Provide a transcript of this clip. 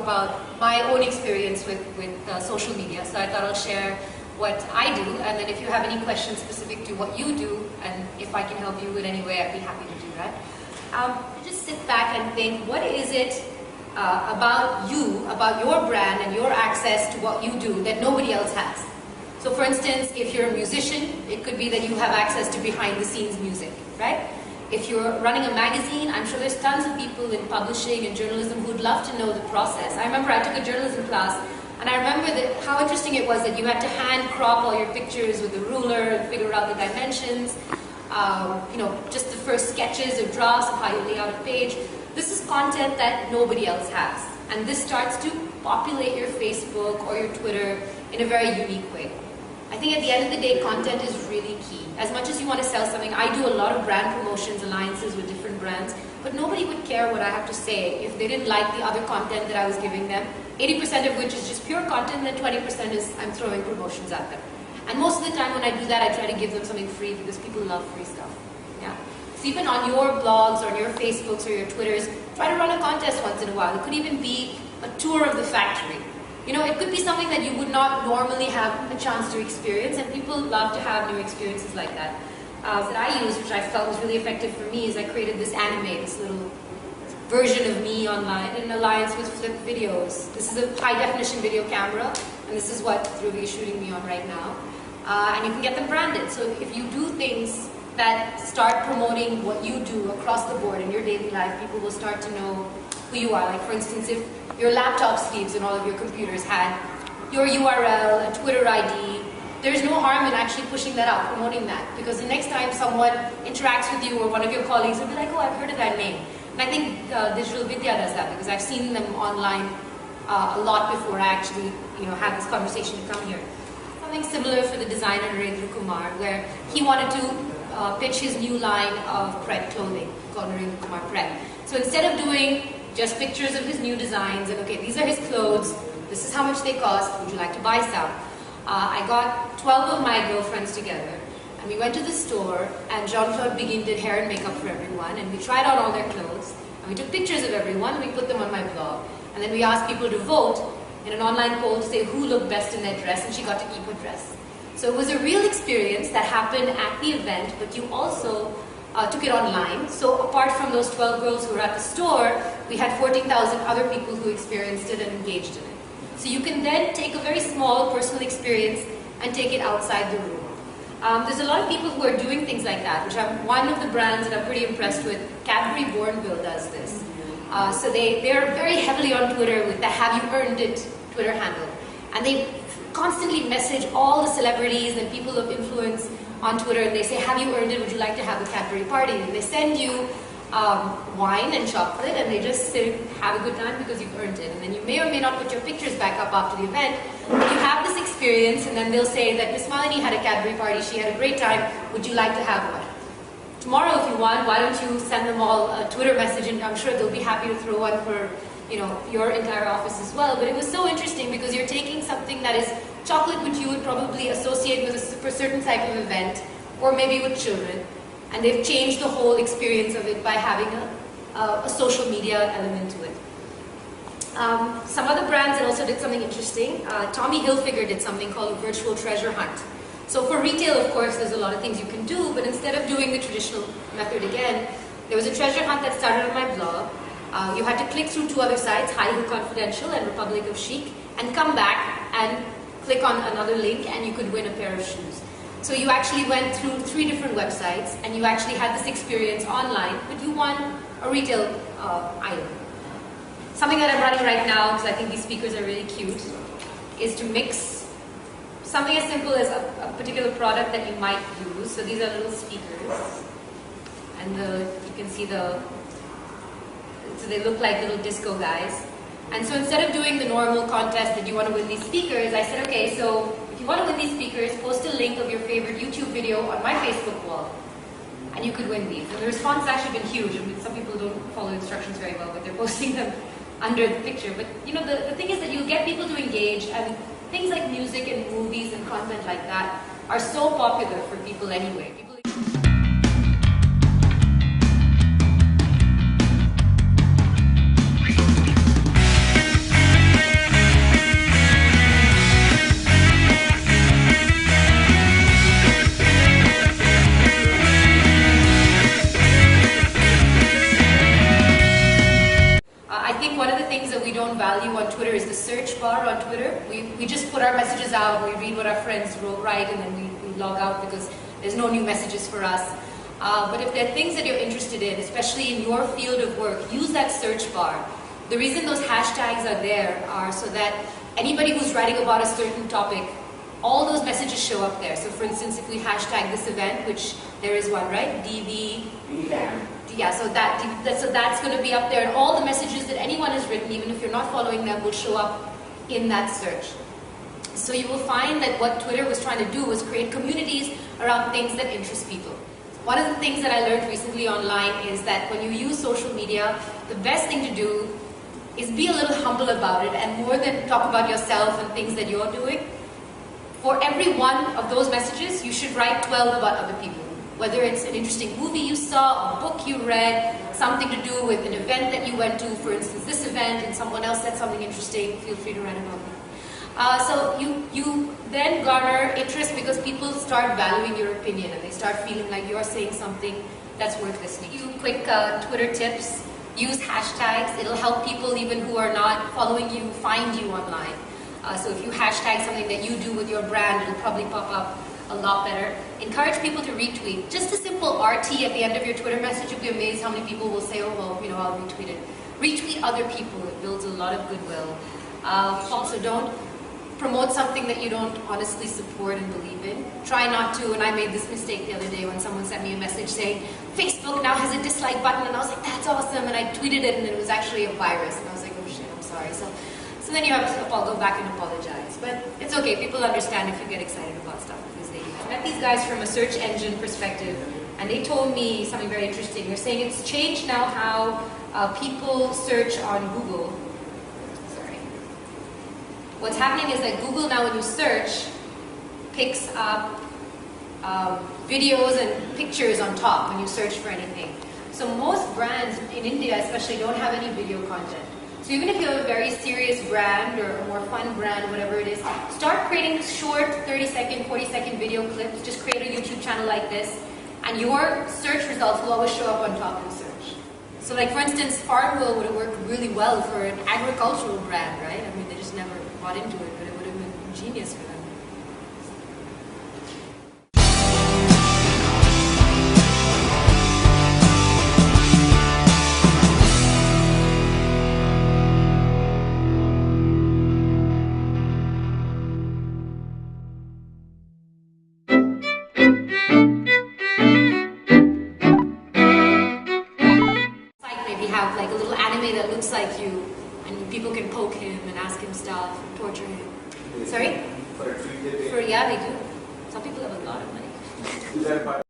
about my own experience with social media. So I thought I'll share what I do, and then if you have any questions specific to what you do, and if I can help you in any way, I'd be happy to do that. Just sit back and think, what is it about you, about your brand and your access to what you do that nobody else has? So for instance, if you're a musician, it could be that you have access to behind the scenes music, right? If you're running a magazine, I'm sure there's tons of people in publishing and journalism who'd love to know the process. I remember I took a journalism class, and I remember how interesting it was that you had to hand crop all your pictures with a ruler and figure out the dimensions, just the first sketches or drafts of how you lay out a page. This is content that nobody else has, and this starts to populate your Facebook or your Twitter in a very unique way. I think at the end of the day, content is really key. As much as you want to sell something, I do a lot of brand promotions, alliances with different brands, but nobody would care what I have to say if they didn't like the other content that I was giving them, 80% of which is just pure content, and then 20% is I'm throwing promotions at them. And most of the time when I do that, I try to give them something free because people love free stuff. Yeah. So even on your blogs or on your Facebooks or your Twitters, try to run a contest once in a while. It could even be a tour of the factory. It could be something that you would not normally have a chance to experience, and people love to have new experiences like that. That I use, which I felt was really effective for me, is I created this anime, this little version of me online in alliance with Flip Videos. This is a high-definition video camera, and this is what Dhruvi is shooting me on right now. And you can get them branded. So if you do things that start promoting what you do across the board in your daily life, people will start to know who you are. Like for instance, if your laptop sleeves and all of your computers had your URL, a Twitter ID, there's no harm in actually pushing that out, promoting that. Because the next time someone interacts with you or one of your colleagues will be like, oh, I've heard of that name. And I think Digital Vidya does that because I've seen them online a lot before I actually had this conversation to come here. Something similar for the designer Narendra Kumar, where he wanted to pitch his new line of Pret clothing called Narendra Kumar Pret. So instead of doing just pictures of his new designs and okay, these are his clothes, this is how much they cost, would you like to buy some? I got 12 of my girlfriends together and we went to the store and Jean-Claude Begin did hair and makeup for everyone and we tried on all their clothes and we took pictures of everyone and we put them on my blog and then we asked people to vote in an online poll to say who looked best in their dress, and she got to keep her dress. So it was a real experience that happened at the event, but you also took it online. So apart from those 12 girls who were at the store, we had 14,000 other people who experienced it and engaged in it. So you can then take a very small personal experience and take it outside the room. There's a lot of people who are doing things like that, which I'm one of the brands that I'm pretty impressed with. Cadbury Bourneville does this. So they're very heavily on Twitter with the Have You Earned It Twitter handle. And they constantly message all the celebrities and people of influence on Twitter and they say, have you earned it? Would you like to have a Cadbury party? And they send you wine and chocolate and they just say, have a good time because you've earned it. And then you may or may not put your pictures back up after the event, but you have this experience and then they'll say that Miss Malini had a Cadbury party, she had a great time, would you like to have one? Tomorrow if you want, why don't you send them all a Twitter message and I'm sure they'll be happy to throw one for your entire office as well. But it was so interesting because you're taking something that is chocolate which you would probably associate with a certain type of event or maybe with children, and they've changed the whole experience of it by having a social media element to it. Some other brands that also did something interesting. Tommy Hilfiger did something called a virtual treasure hunt. So for retail, of course, there's a lot of things you can do, but instead of doing the traditional method again, there was a treasure hunt that started on my blog. You had to click through two other sites, High Heel Confidential and Republic of Chic, and come back and click on another link and you could win a pair of shoes. So you actually went through 3 different websites and you actually had this experience online, but you won a retail item. Something that I'm running right now, because I think these speakers are really cute, is to mix something as simple as a particular product that you might use. So these are little speakers, and you can see so they look like little disco guys. And so instead of doing the normal contest that you want to win these speakers, I said, okay, so if you want to win these speakers, post a link of your favorite YouTube video on my Facebook wall, and you could win these. And the response has actually been huge. I mean, some people don't follow instructions very well, but they're posting them under the picture. But the thing is that you get people to engage, and things like music and movies and content like that are so popular for people anyway. search bar on Twitter. We just put our messages out, we read what our friends write, and then we log out because there's no new messages for us. But if there are things that you're interested in, especially in your field of work, use that search bar. The reason those hashtags are there are so that anybody who's writing about a certain topic, all those messages show up there. So for instance, if we hashtag this event, which there is one, right? DV. Yeah, so that's going to be up there, and all the messages that anyone has written, even if you're not following them, will show up in that search. So you will find that what Twitter was trying to do was create communities around things that interest people. One of the things that I learned recently online is that when you use social media, the best thing to do is be a little humble about it, and more than talk about yourself and things that you're doing. For every one of those messages, you should write 12 about other people. Whether it's an interesting movie you saw, a book you read, something to do with an event that you went to, for instance this event, and someone else said something interesting, feel free to write about that. So you then garner interest because people start valuing your opinion and they start feeling like you're saying something that's worth listening. A few quick Twitter tips. Use hashtags. It'll help people even who are not following you find you online. So if you hashtag something that you do with your brand, it'll probably pop up a lot better. Encourage people to retweet. Just a simple RT at the end of your Twitter message, you'll be amazed how many people will say, oh, well, I'll retweet it. Retweet other people. It builds a lot of goodwill. Also, don't promote something that you don't honestly support and believe in. Try not to, and I made this mistake the other day when someone sent me a message saying, Facebook now has a dislike button, and I was like, that's awesome, and I tweeted it, and it was actually a virus, and I was like, oh shit, I'm sorry. So then you have to go back and apologize. But it's okay, people understand if you get excited about stuff, because they I met these guys from a search engine perspective, and they told me something very interesting. They're saying it's changed now how people search on Google. What's happening is that Google now, when you search, picks up videos and pictures on top when you search for anything. So most brands in India especially don't have any video content. So even if you have a very serious brand or a more fun brand, whatever it is, start creating short 30-second, 40-second video clips. Just create a YouTube channel like this, and your search results will always show up on top in search. So like for instance, Farmville would have worked really well for an agricultural brand, right? I mean, they just never bought into it, but it would have been genius for them. Maybe have like a little anime that looks like you, and people can poke him and ask him stuff and torture him. Sorry? Yeah, they do. Some people have a lot of money.